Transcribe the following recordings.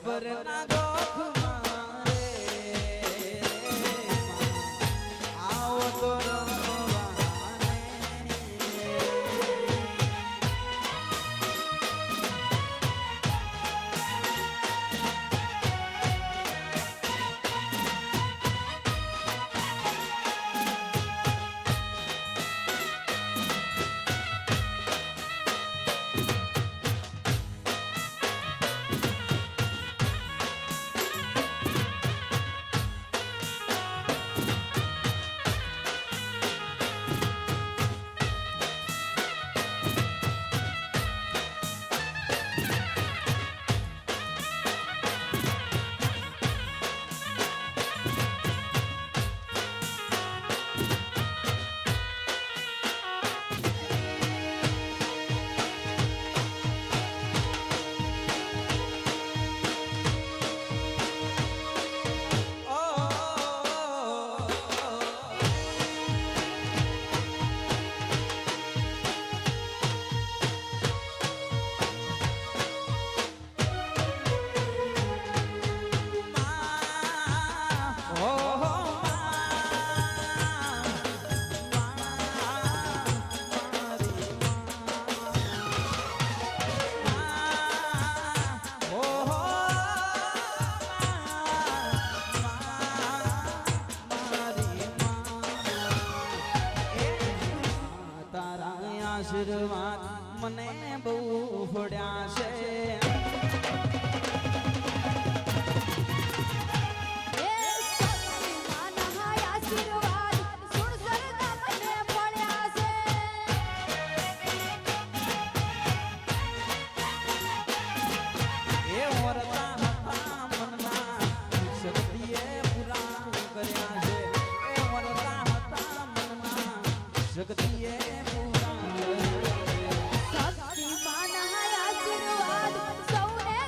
ખબર ના દોખ મારે આવો તો આશીર્વાદ મને બહુ ફળ્યા છે જગતીએ પૂરા શક્તિમાન આશીર્વાદ સૌને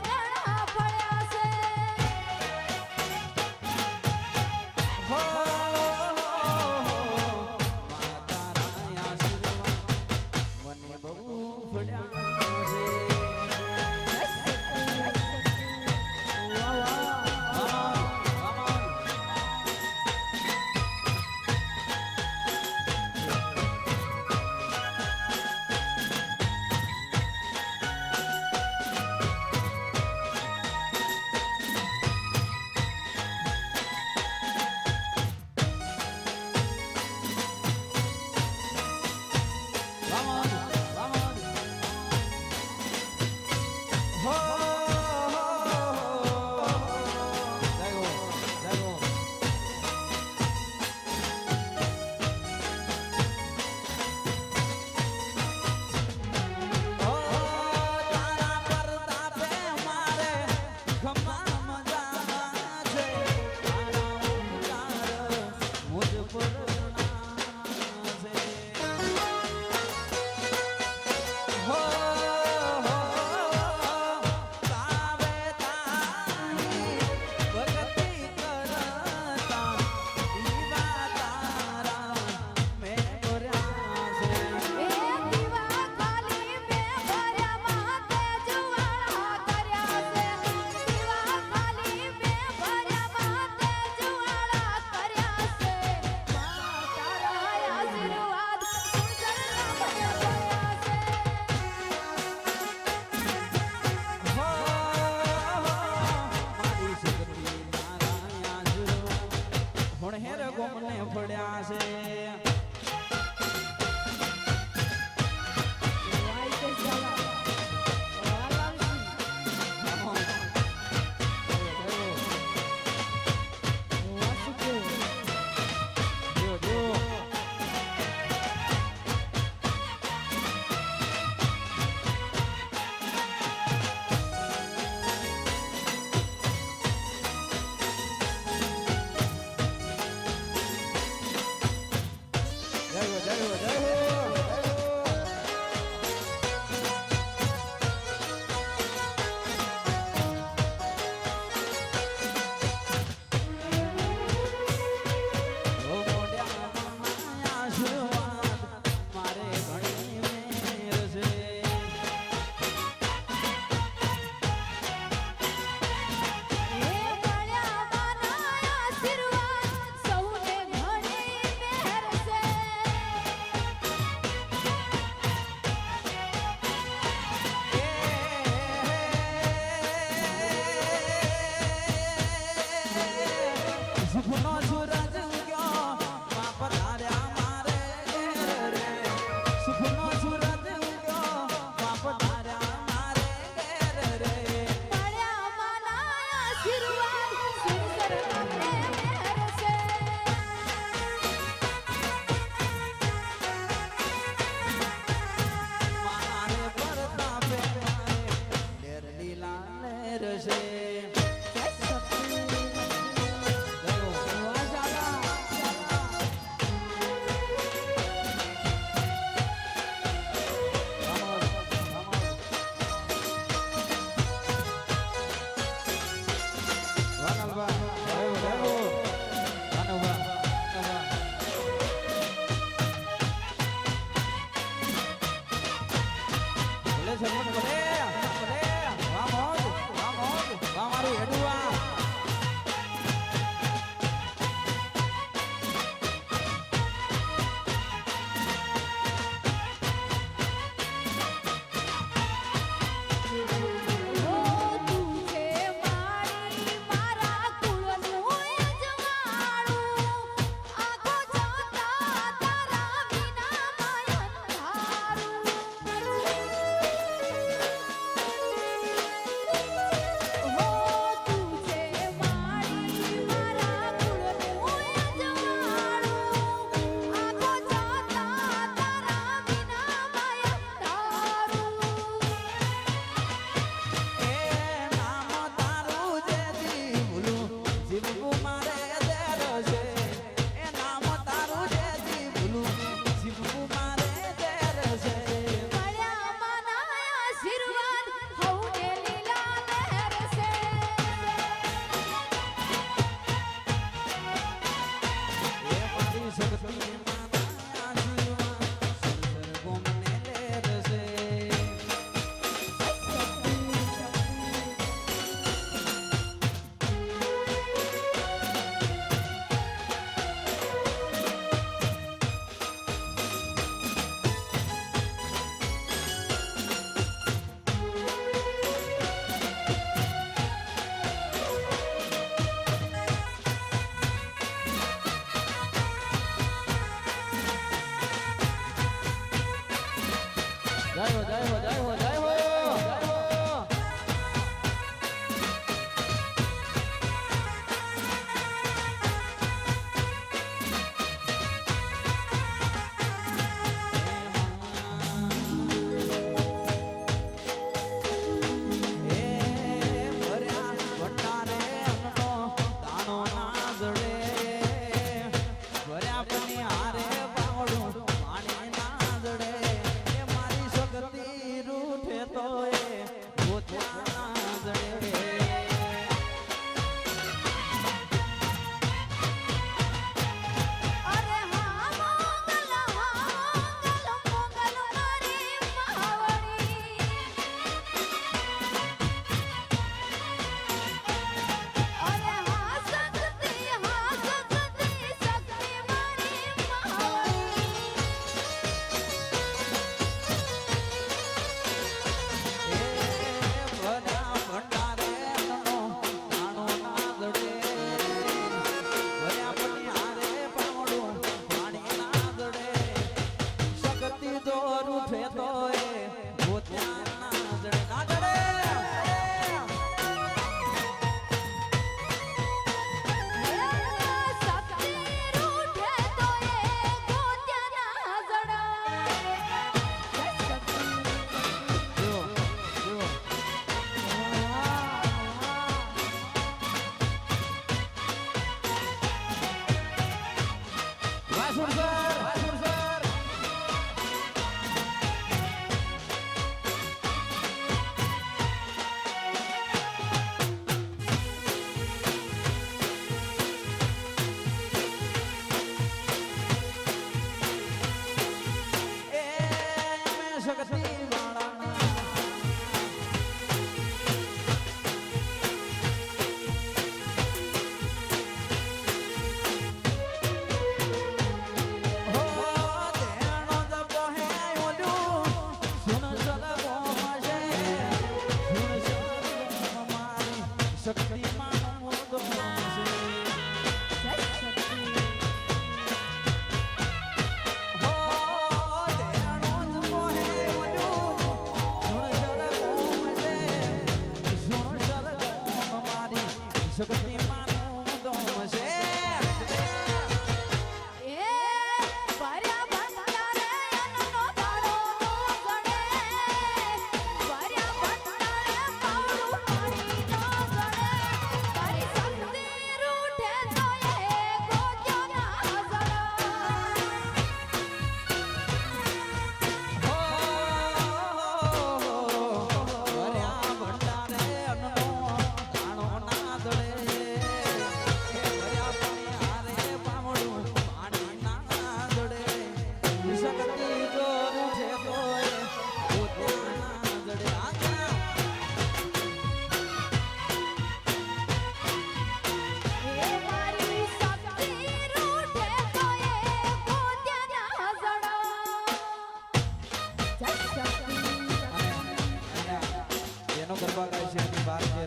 રહેશે.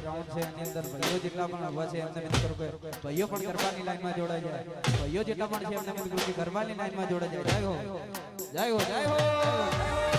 રાઉન્ડ છે એની અંદર ભાઈઓ જેટલા પણ ઉભા છે એમને મિત્રો ભાઈઓ પણ ગરબાની લાઈનમાં જોડાઈ જાય ભાઈઓ જેટલા પણ છે એમને મિત્રો કે ગરબાની લાઈનમાં જોડાઈ જાય જય હો જય હો જય હો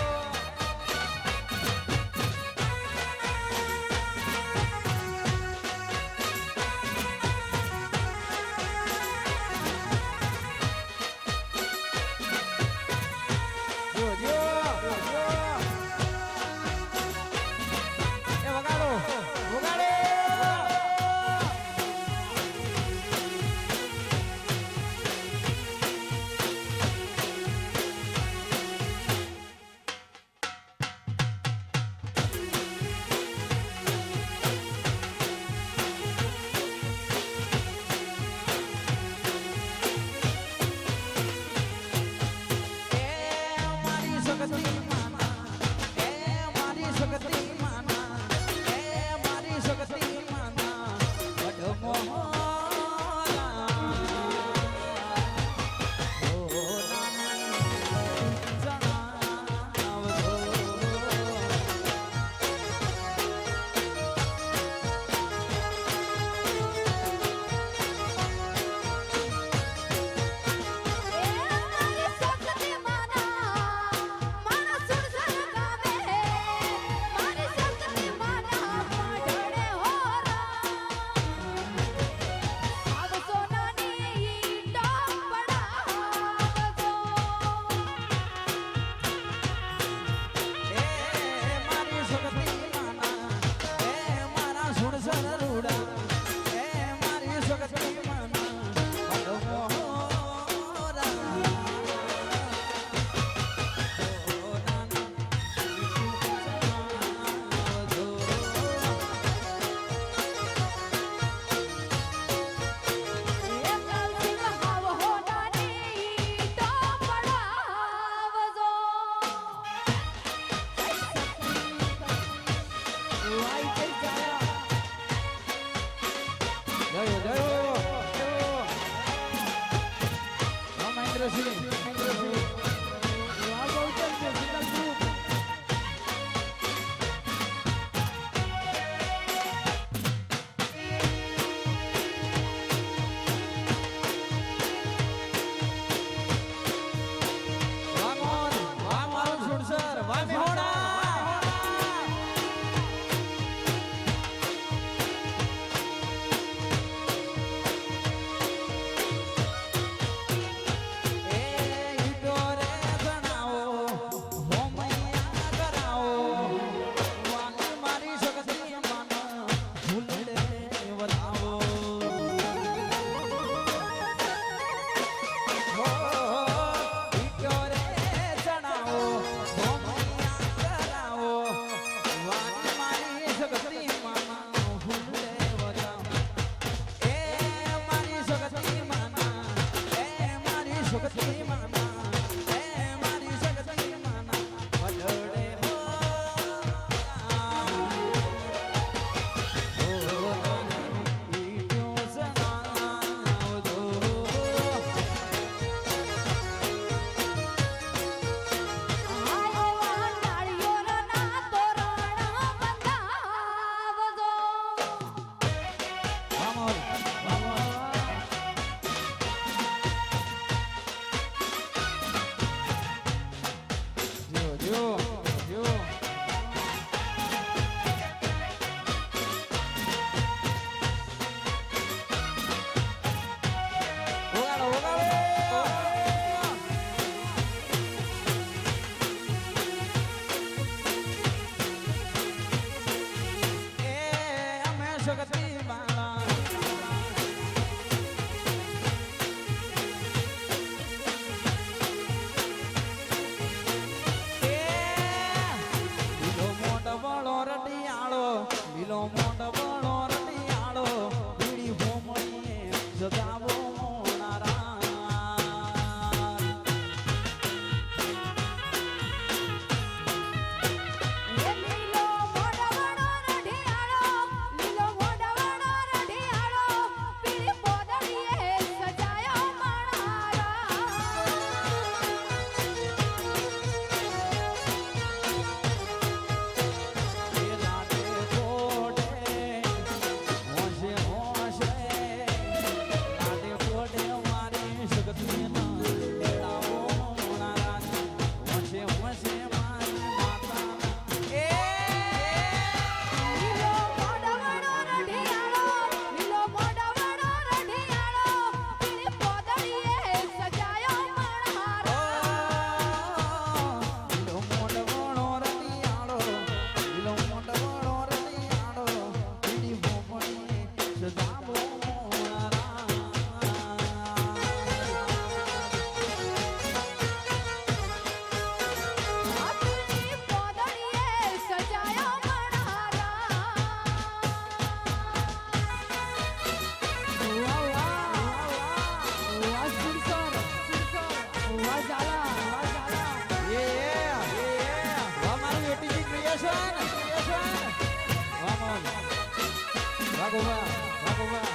વાગોવા વાગોવા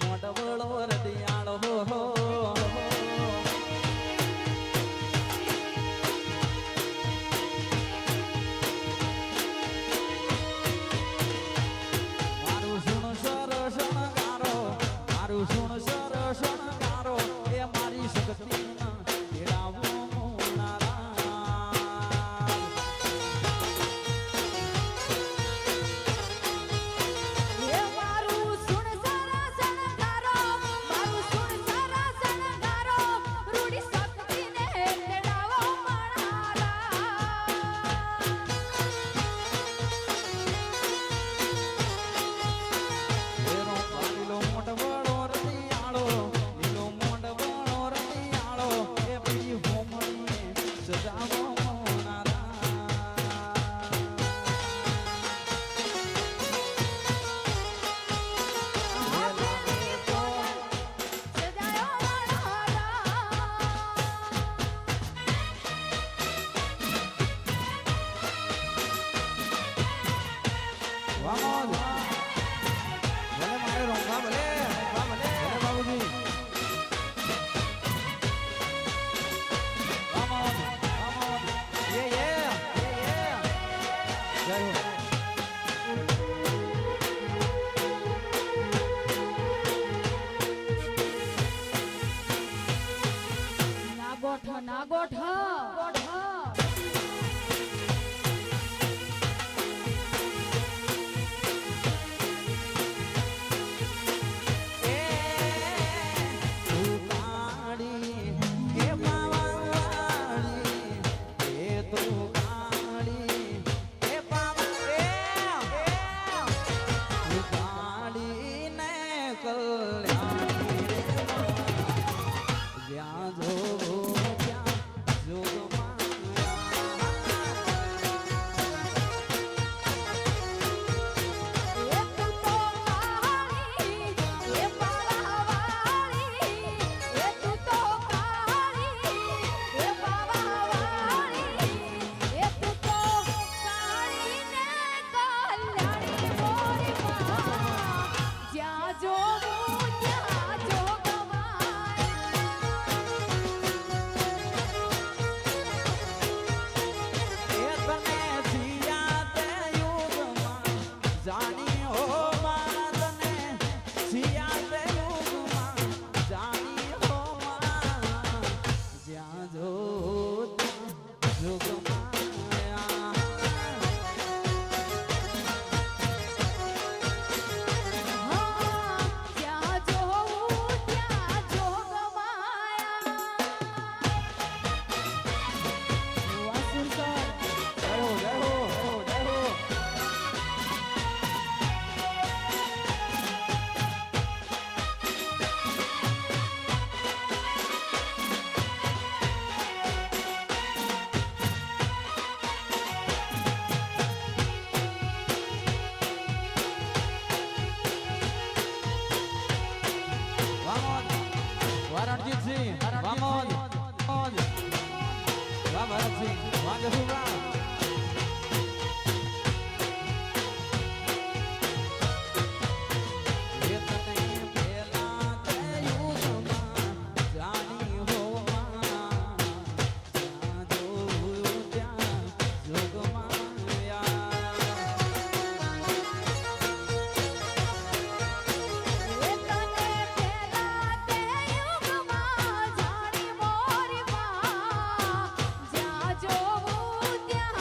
મોટવળો રડિયાળો હો મારું સુણ સરસણગારો મારું સુણ સરસણગારો એ મારી શક્તિના તેડાવો મોનારા એ મારું સુણ સારા સણગારો મારું સુણ સારા સણગારો રૂડી શક્તિને તેડાવો મણારા એનો પાલીલો મોટવળો રડિયાળો લીલો મોટવળો રડિયાળો એ બીજી હોમણીએ સજાવો મોનારા સજાયો મણારા વામોદ ભલે મારે રોંગા ભલે ભલે બાબુજી વામોદ વામોદ યે જય હો ના ગોઠ જ્યાં જોવો ત્યાં જોગમાં એ તું તો કાળી એ પાવાવાળી એ તું તો કાળી એ પાવાવાળી એ તું તો કાળી ને કલ્યાણી મોરી માં જ્યાં જોવું ત્યાં જોગમાય એ તને સિયા તે યુગમાં જાણી હો માં તને સિયા તે યુગમાં જાણી હો માં જ્યાં જો ત્યાં જોગમાયા હા જ્યાં જોવું ત્યાં જોગમાયા વાસુર સર જય હો જય હો જય હો વામોદ વારણજીતસિંહ વામોદ વામોદ વાહ ભરતસિંહ વાહ જસુભા એ તને પેલા તે યુગમાં જાણી હો માં જ્યાં જોવું ત્યાં જોગમાયા એ તને પેલા તે યુગમાં જાણી મોરી માં જ્યાં જોવું ત્યાં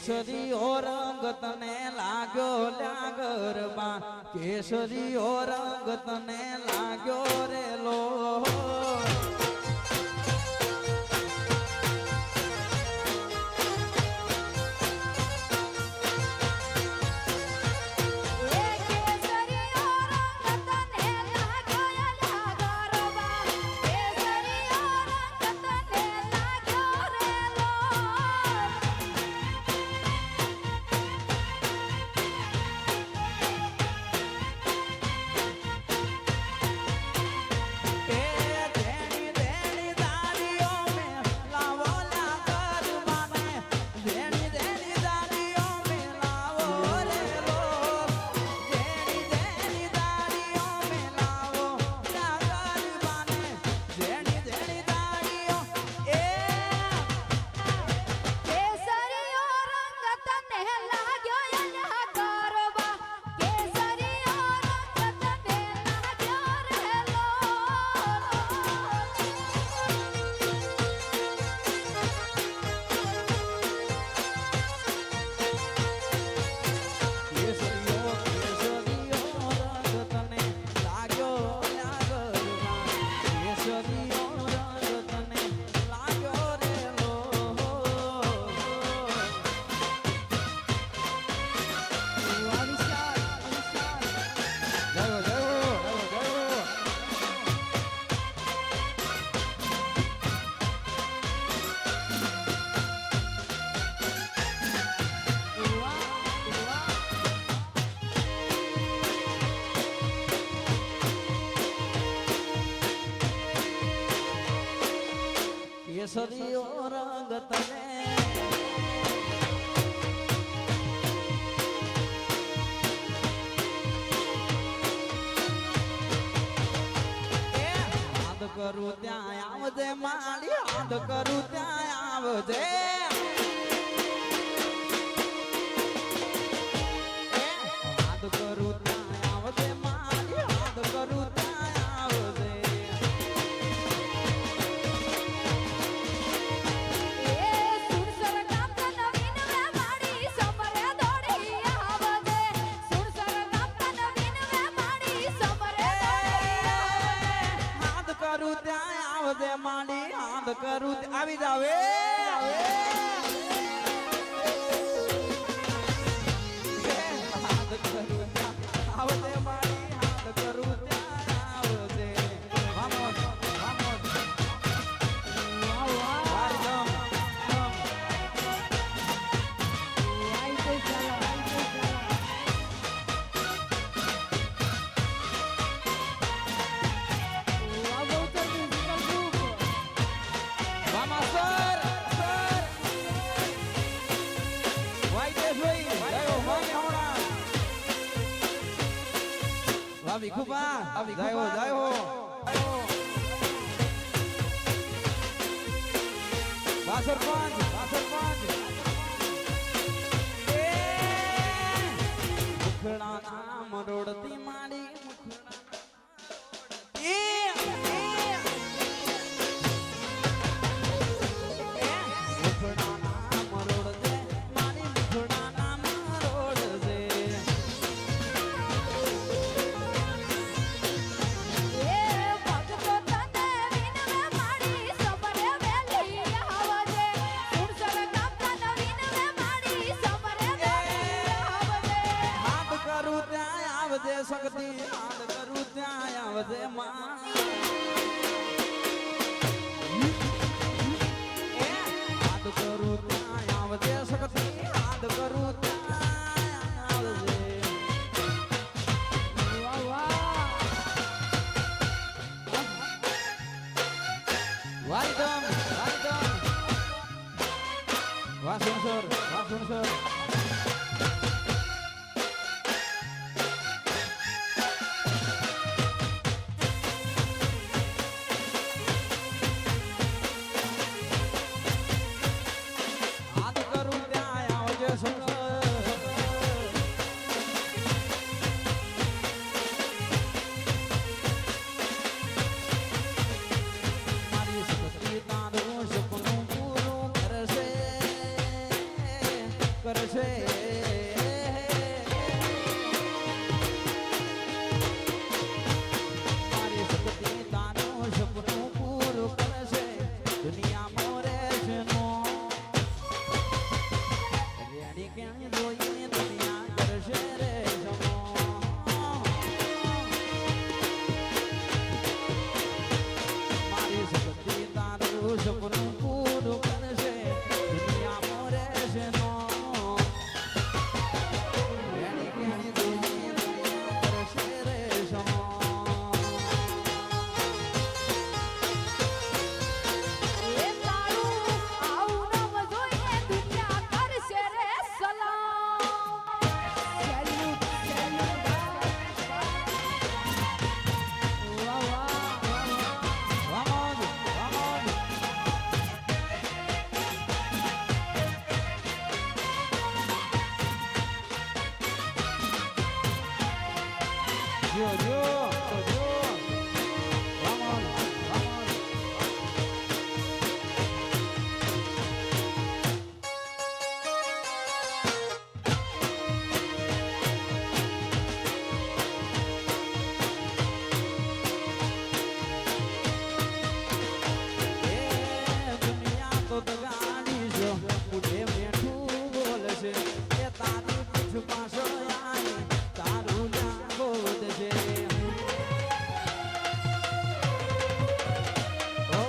કેસરીઓ રંગ તને લાગ્યો લાગરબા કેસરીઓ રંગ તને લાગ્યો રેલો એ કેસરીઓ રંગ તને લાગ્યો લાગરબા કેસરીઓ રંગ તને લાગ્યો રેલો એ ધેણી ધેણી દાડીઓ મે લાવો લાગરબાને ધેણી ધેણી દાડીઓ મે લાવો રેલો ધેણી ધેણી દાડીઓ મે લાવો લાગરબાને ધેણી ધેણી દાડીઓ એ કેસરીઓ રંગ તને લાગ્યો લાગરબા કેસરીઓ રંગ તને લાગ્યો રેલો કેસરીઓ કેસરીઓ રંગ તને લાગ્યો લાગરબા કેસરીઓ રંગ તને લાગ્યો રેલો જય જય કેસરીઓ રંગ તને યાદ કરું ત્યાં આવજે મારી યાદ કરું ત્યાં આવજે યાદ કરું ત્યાં આવજે મારી યાદ કરું ત્યાં આવજે એ સુરસર ગામ નવીન વે માડી સમરે દોડી આવજે સુરસર ગામ નવીન વે માડી સમરે દોડી આવજે હાથ કરું ત્યાં આવજે માંડી હાથ કરું આવી જાવે હાથ કરું ત્યાં આવજે માંડી હાથ કરું ત્યાં આવજે વામોસ વામોસ વાહ વાહ વારદમ આઈ તો ચાલો વાહ બહુ તો મ્યુઝિકલ ગ્રુપ વામા સર સર વાઈદેશભાઈ જયો ભાઈ હોણા વાહ વિખુપા જયો જયો વાહ સરપંચ એ મુખડા નામ રોડતી માડી મુખડા મુખડા નામ રોડજે માડી મુખડા નામ રોડજે એ ભક્તો તને વિનવે માડી સમરે વેલી આવજે સુરસર ગામ નવીન વે માડી સમરે દોડી આવજે હાથ કરું ત્યાં આવજે શક્તિ હાથ કરું ત્યાં આવજે માં હાથ કરું ત્યાં આવજે શક્તિ હાથ કરું ત્યાં આવજે વાહ વાહ વારદમ વાહ સુનસર હાથ કરું ત્યાં આવજે સુનસર મારી શક્તિ તારું સપનું પૂરું કરશે કરશે મારી શક્તિ તારું સપનું પૂરું કરશે દુનિયામાં રહેશે નો રેડી ક્યાં જોઈએ દુનિયા કરશે રે જમો મારી શક્તિ તારું સપનું પૂરું કરશે દુનિયામાં રહેશે નો રેડી ક્યાં જોઈએ દુનિયા કરશે રે જમો એ તારું આવું નામ જોઈને દુનિયા કરશે રે સલામ સેલ્યુટ સેલ્યુટ વાહ વાહ Vamos, vamos. Yo, yo, yo. Vamos, vamos. દુનિયા તો દગાડી જો ઉડે મેઠું બોલશે એ તારી પીછ પાછળ આવી તારું લાગો વધશે ઓ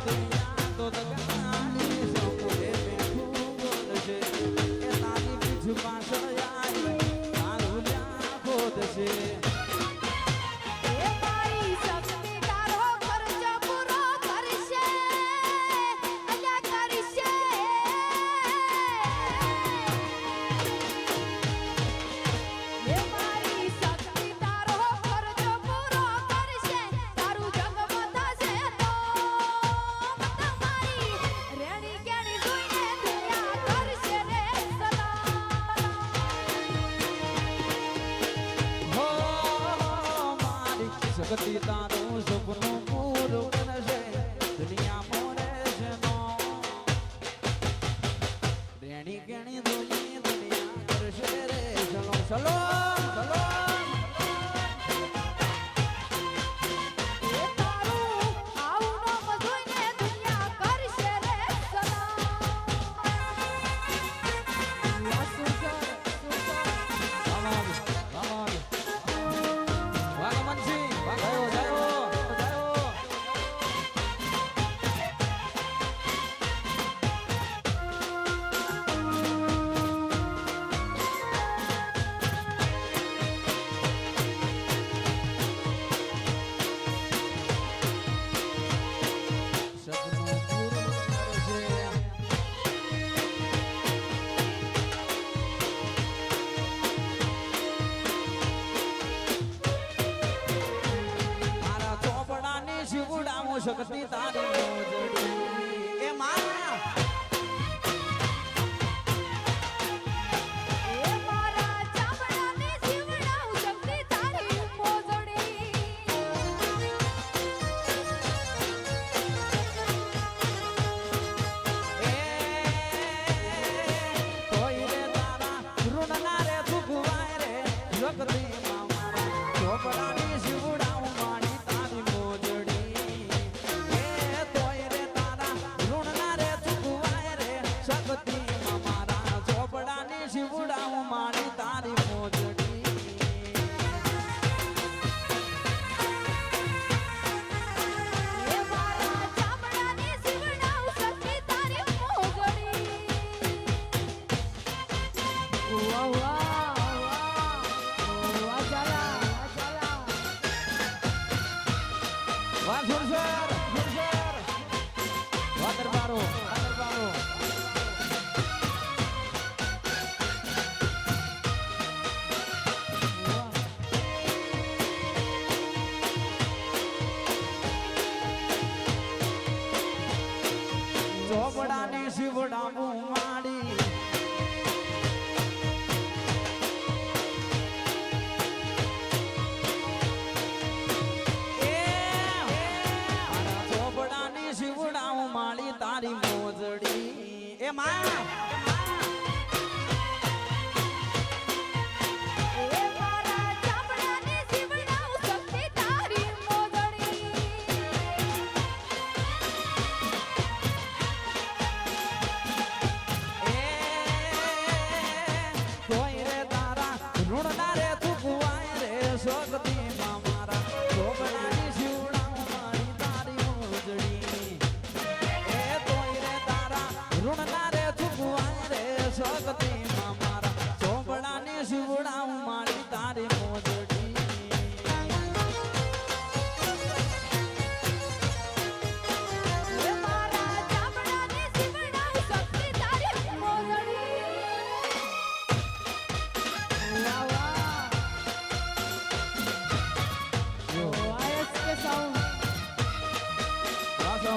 દુનિયા તો દગાડી જો ઉડે મેઠું બોલશે એ તારી પીછ પાછળ આવી તારું લાગો વધશે એ મારી શક્તિ તારો ખર્ચ પૂરો કરશે અલ્યા કરશે એ મારી શક્તિ તારો ખર્ચ પૂરો કરશે તારું જગમાં થશે તો તમારી રેણી કેણી જોઈને દુનિયા કરશે રે સલામ હો મારી શક્તિ તારું સપનું પૂરું કરશે દુનિયામાં રહેશે નો રેણી કેણી દુનિયા કરશે રે ચલો ચલો ચલો એ તારું આવું નામ જોઈને દુનિયા કરશે રે સલામ સુસર Vamos, vamos. Vaga Mansi, jayo, jayo, jayo. સપનું પૂરું કરશે મારા ચોપડાની શિવડાવું શક્તિ તારી મોજડી એ માં એ મારા ચામડાને જીવડાવ શક્તિ તારી મોજડી કોઈ રે તારા ઋણના રે ભૂખવાય રે શક્તિ માં મારા ચોપડાની શિવડાવું મારી તારી મોજડી એ તોય રે તારા ઋણના રે ભૂખવાય રે શક્તિ માં મારા ચોપડાની શિવડાવું મારી તારી મોજડી એ મારા ચામડાને જીવડાવ શક્તિ તારી મોજડી વાહ વાહ વાહ વાહ ચાલા વાહ સુરસર સુરસર વાહ દરબારો ચોપડાની શિવડાવું માડી તારી મોજડી એ માં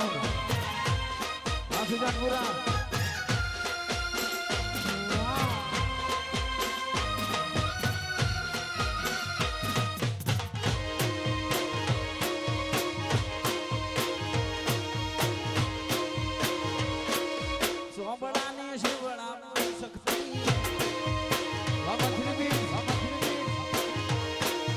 સાઉન્ડ આ સુજાનપુરા